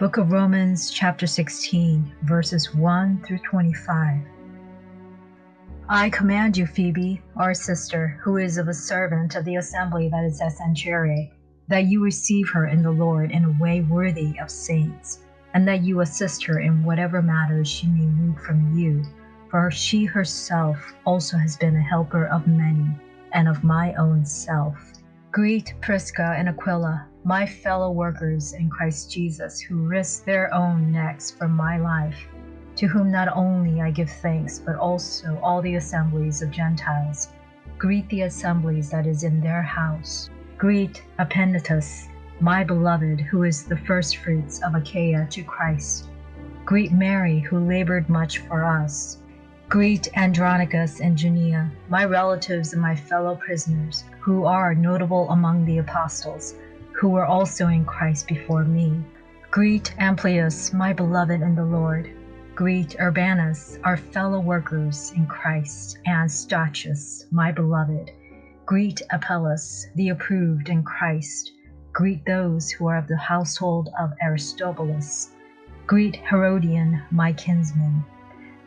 Book of Romans, chapter 16, verses 1 through 25. I command you, Phoebe, our sister, who is of a servant of the assembly that is at Cenchreae, that you receive her in the Lord in a way worthy of saints, and that you assist her in whatever matters she may need from you, for she herself also has been a helper of many, and of my own self. Greet Prisca and Aquila, my fellow workers in Christ Jesus, who risked their own necks for my life, to whom not only I give thanks, but also all the assemblies of Gentiles. Greet the assemblies that is in their house. Greet Epaenetus, my beloved, who is the firstfruits of Achaia to Christ. Greet Mary, who labored much for us. Greet Andronicus and Junia, my relatives and my fellow prisoners, who are notable among the apostles, who were also in Christ before me. Greet Amplias, my beloved in the Lord. Greet Urbanus, our fellow workers in Christ, and Stachys, my beloved. Greet Apelles, the approved in Christ. Greet those who are of the household of Aristobulus. Greet Herodion, my kinsman.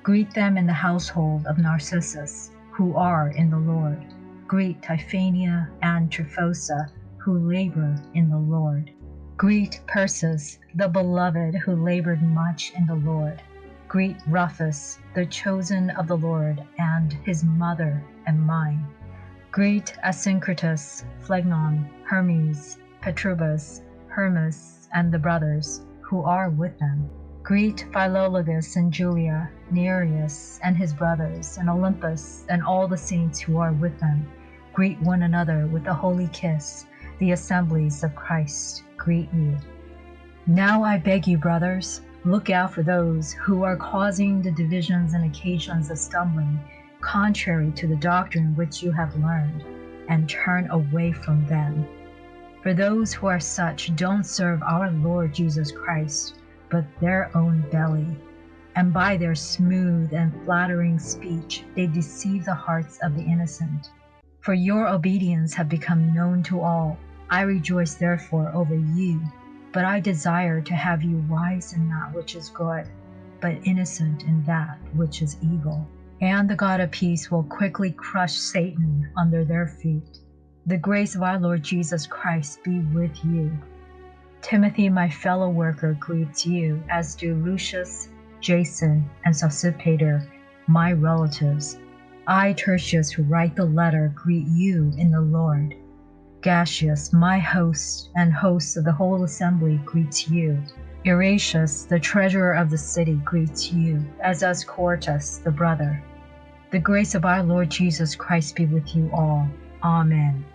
Greet them in the household of Narcissus, who are in the Lord. Greet Tryphaena and Tryphosa, who labor in the Lord. Greet Persis, the beloved, who labored much in the Lord. Greet Rufus, the chosen of the Lord, and his mother and mine. Greet Asyncritus, Phlegon, Hermes, Patrobas, Hermas, and the brothers, who are with them. Greet Philologus and Julia, Nereus and his brothers, and Olympas, and all the saints who are with them. Greet one another with a holy kiss. The assemblies of Christ greet you. Now I beg you, brothers, look out for those who are causing the divisions and occasions of stumbling, contrary to the doctrine which you have learned, and turn away from them. For those who are such don't serve our Lord Jesus Christ, but their own belly, and by their smooth and flattering speech they deceive the hearts of the innocent. For your obedience have become known to all. I rejoice therefore over you, but I desire to have you wise in that which is good, but innocent in that which is evil. And the God of peace will quickly crush Satan under their feet. The grace of our Lord Jesus Christ be with you. Timothy, my fellow worker, greets you, as do Lucius, Jason, and Sosipater, my relatives. I, Tertius, who write the letter, greet you in the Lord. Gassius, my host and host of the whole assembly, greets you. Erasius, the treasurer of the city, greets you, as does Quartus, the brother. The grace of our Lord Jesus Christ be with you all. Amen.